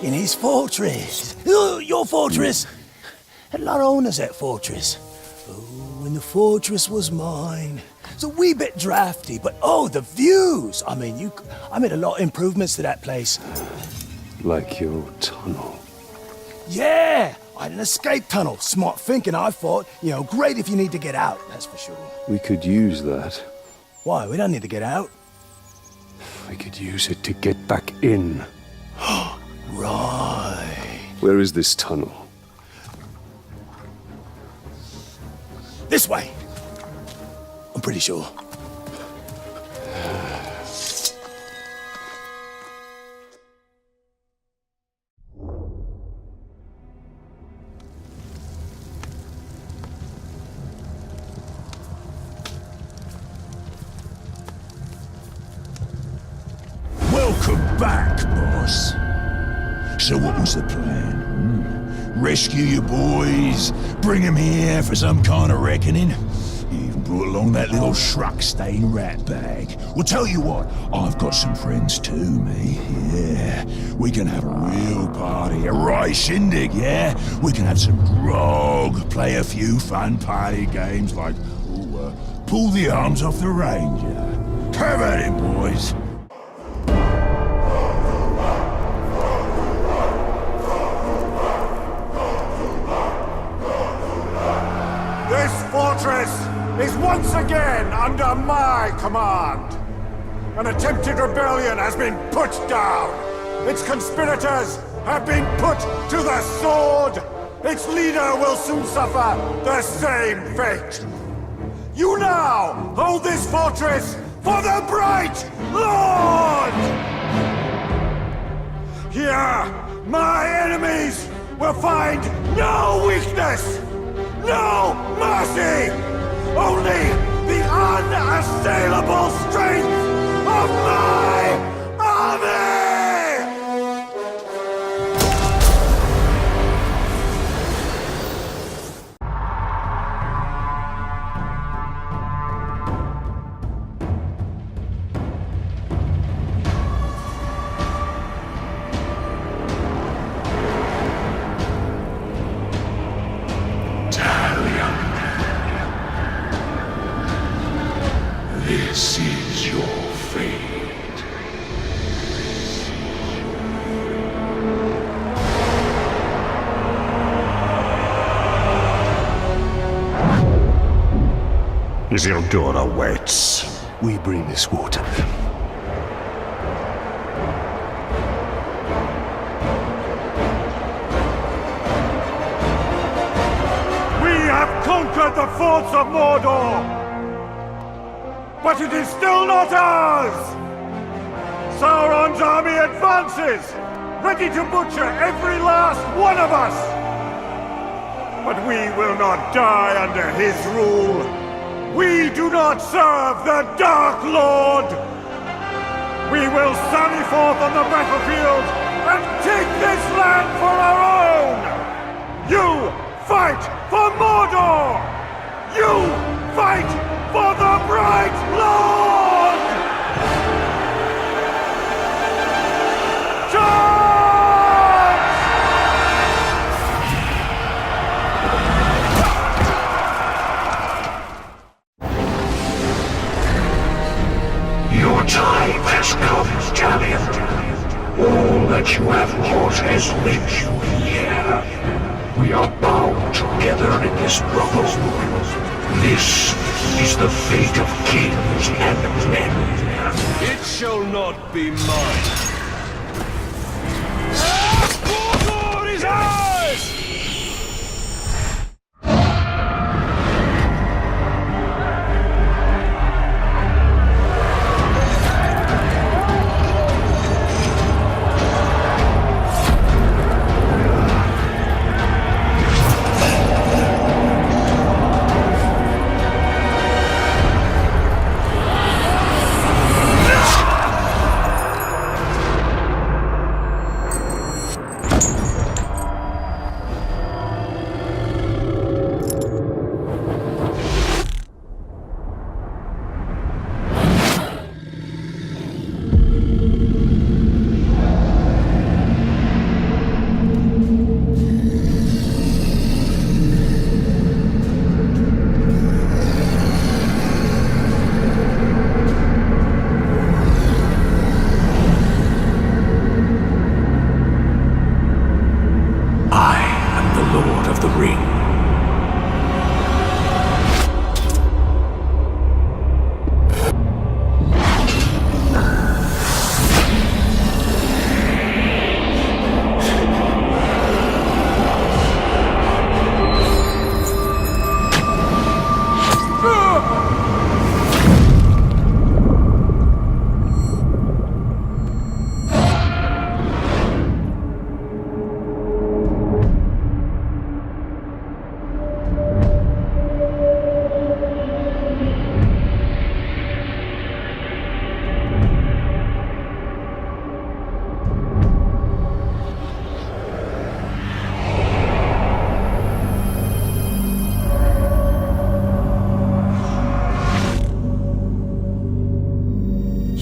In his fortress. Your fortress. Had a lot of owners, that fortress. Oh, and the fortress was mine. It's a wee bit drafty, but oh, the views! I mean, I made a lot of improvements to that place. Like your tunnel. Yeah! I had an escape tunnel. Smart thinking, I thought. You know, great if you need to get out, that's for sure. We could use that. Why? We don't need to get out. We could use it to get back in. Right. Where is this tunnel? This way. I'm pretty sure. Welcome back, boss. So what was the plan? Rescue your boys? Bring them here for some kind of reckoning? You even brought along that little shrug-stained rat bag. Well, tell you what, I've got some friends too, me. Yeah, we can have a real party, a right shindig, yeah? We can have some grog, play a few fun party games like, pull the arms off the ranger. Have at it, boys. This fortress is once again under my command. An attempted rebellion has been put down. Its conspirators have been put to the sword. Its leader will soon suffer the same fate. You now hold this fortress for the Bright Lord! Here, my enemies will find no weakness! No mercy! Only the unassailable strength of my army! This is your fate. Isildur awaits. We bring this water. We have conquered the forts of Mordor! but it is still not ours! Sauron's army advances, ready to butcher every last one of us! But we will not die under his rule. We do not serve the Dark Lord! We will sally forth on the battlefield and take this land for our own! You fight for Mordor! You fight for the Bright Lord! Charge! Your time has come, Talion. All that you have wrought has led you here. We are bound together in this struggle. This is the fate of kings and men. It shall not be mine. Mordor is ours!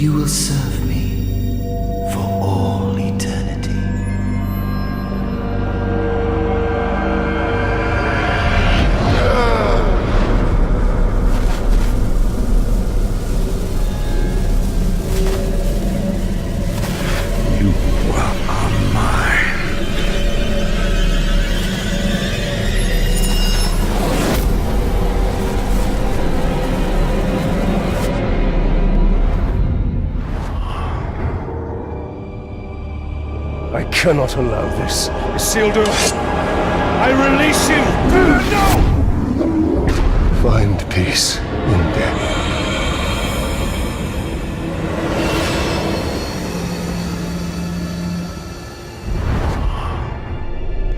You will serve me for all eternity. You are mine. I cannot allow this. Isildur, I release you! No! Find peace in death.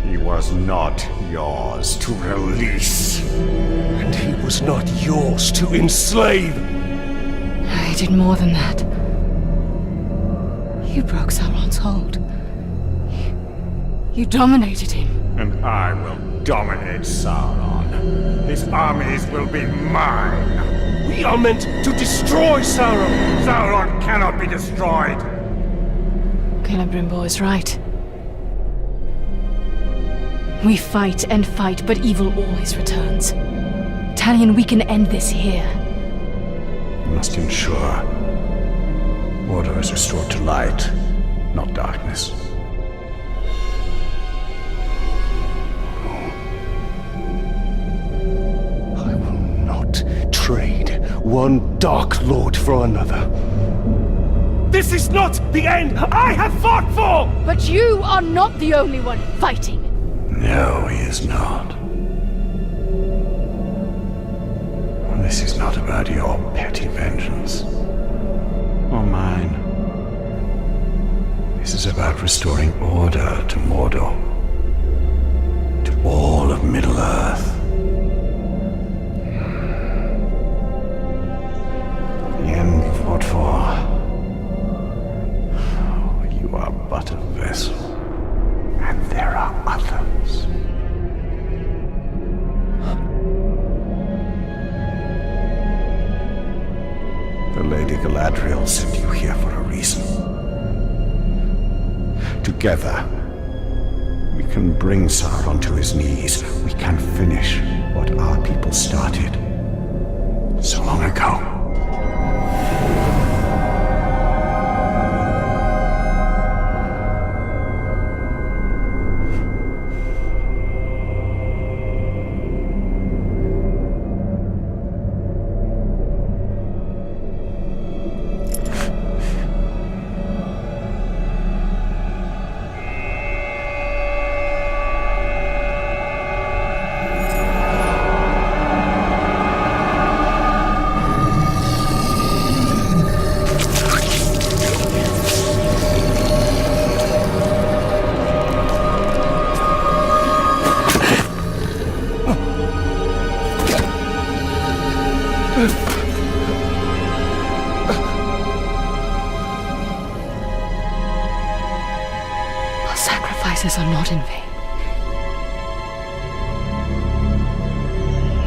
He was not yours to release. And he was not yours to enslave! I did more than that. You broke Sauron's hold. You dominated him. And I will dominate Sauron. His armies will be mine. We are meant to destroy Sauron! Sauron cannot be destroyed! Celebrimbor is right. We fight and fight, but evil always returns. Talion, we can end this here. We must ensure order is restored to light, not darkness. I will not trade one Dark Lord for another. This is not the end I have fought for! But you are not the only one fighting. No, he is not. This is not about your petty vengeance. Or mine. This is about restoring order to Mordor. To all of Middle-earth. The end you fought for. You are but a vessel. And there are others. The Lady Galadriel sent you here for a reason. Together, we can bring Sauron to his knees. We can finish what our people started so long ago. Our sacrifices are not in vain.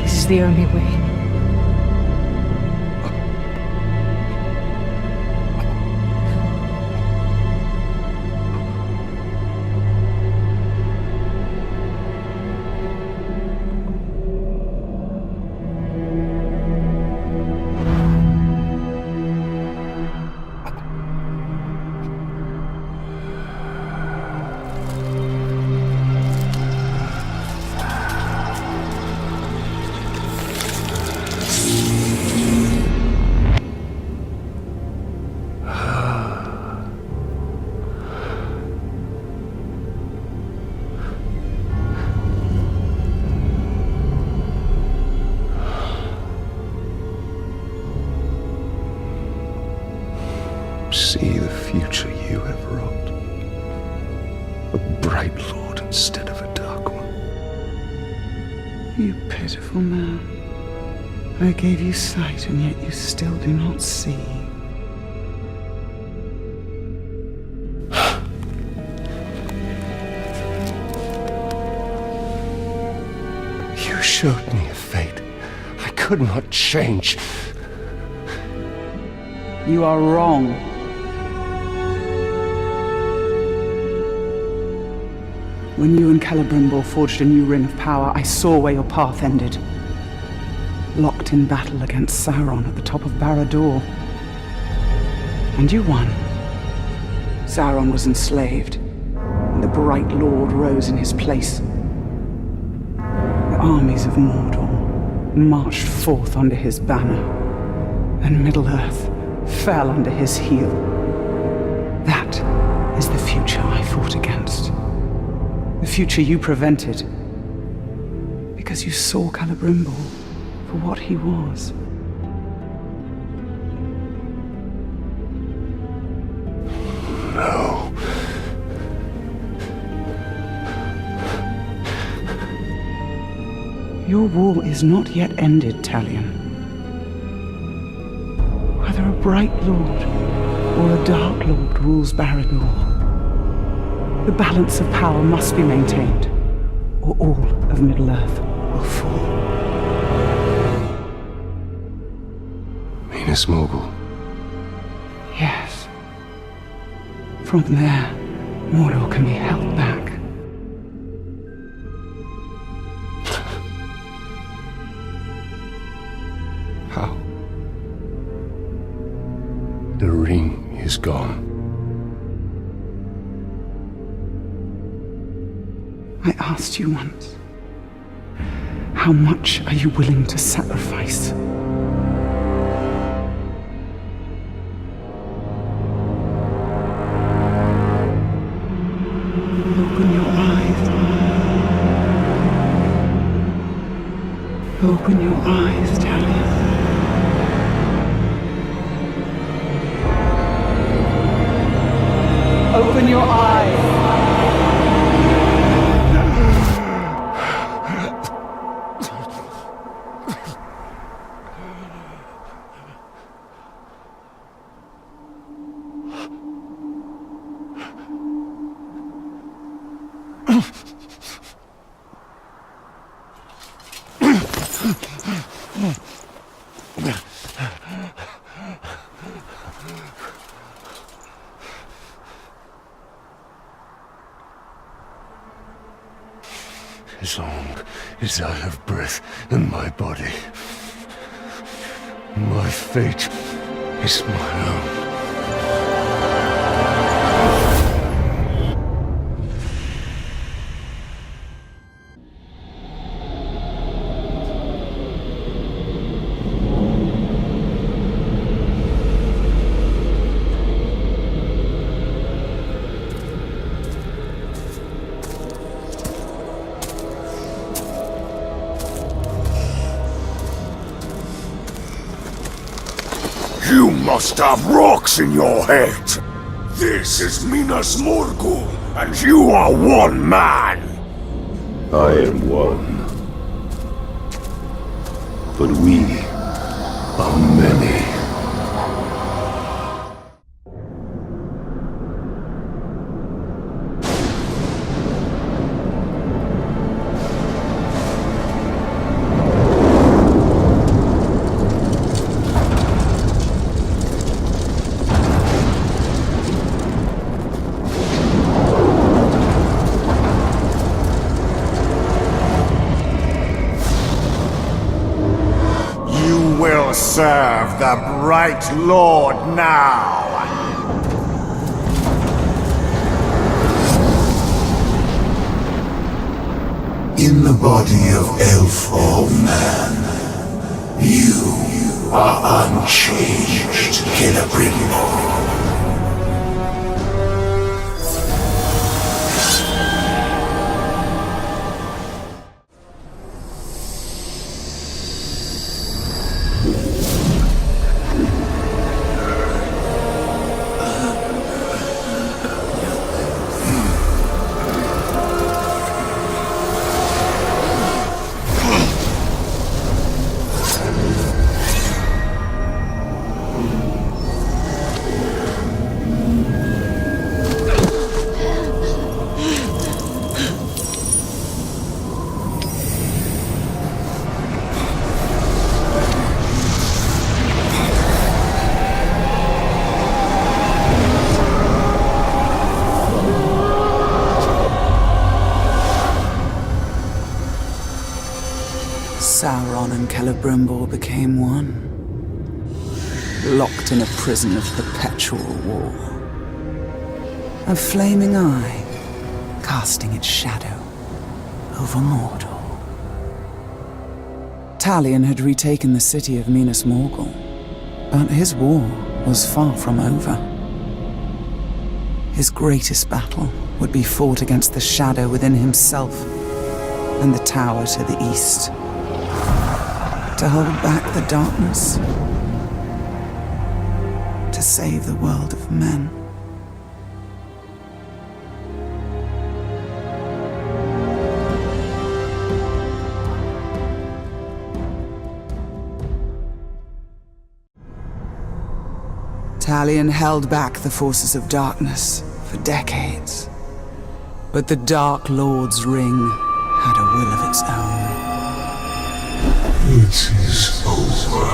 This is the only way. See the future you have wrought. A bright lord instead of a dark one. You pitiful man. I gave you sight, and yet you still do not see. You showed me a fate I could not change. You are wrong. When you and Celebrimbor forged a new ring of power, I saw where your path ended. Locked in battle against Sauron at the top of Barad-dûr. And you won. Sauron was enslaved, and the Bright Lord rose in his place. The armies of Mordor marched forth under his banner, and Middle-earth fell under his heel. That is the future I fought against. The future you prevented. Because you saw Celebrimbor for what he was. No. Your war is not yet ended, Talion. Whether a Bright Lord or a Dark Lord rules Barad-dûr, the balance of power must be maintained, or all of Middle-earth will fall. Minas Morgul. Yes. From there, Mordor can be held back. How? The ring is gone. I asked you once, how much are you willing to sacrifice? Open your eyes. Open your eyes, Talion. open your eyes. As long as I have breath in my body, my fate is my own. You must have rocks in your head! This is Minas Morgul, and you are one man! I am one. But we are many. Serve the Bright Lord now! In the body of elf or man, you are unchanged, Celebrimbor. Sauron and Celebrimbor became one, locked in a prison of perpetual war. A flaming eye, casting its shadow over Mordor. Talion had retaken the city of Minas Morgul, but his war was far from over. His greatest battle would be fought against the shadow within himself and the tower to the east. To hold back the darkness, to save the world of men. Talion held back the forces of darkness for decades, but the Dark Lord's ring had a will of its own. It is over.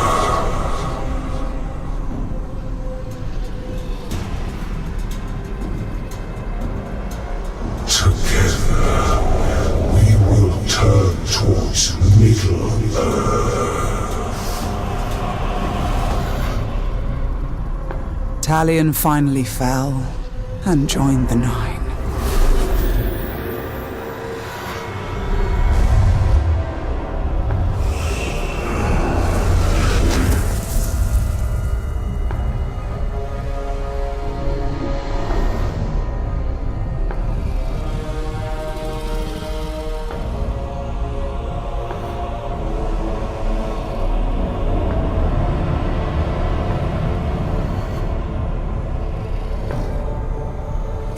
Together, we will turn towards Middle-earth. Talion finally fell and joined the Nine.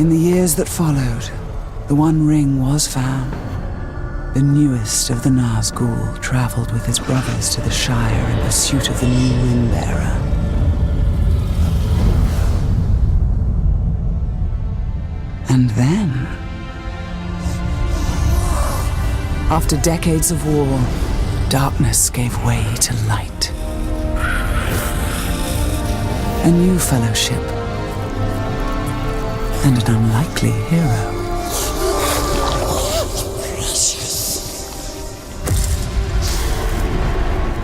In the years that followed, the One Ring was found. The newest of the Nazgul traveled with his brothers to the Shire in pursuit of the new Ring-bearer. And then, after decades of war, darkness gave way to light. A new fellowship, and an unlikely hero.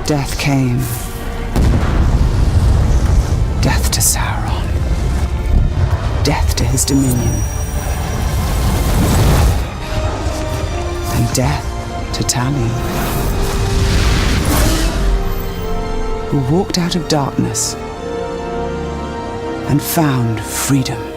Death came. Death to Sauron. Death to his dominion. And death to Talion, who walked out of darkness and found freedom.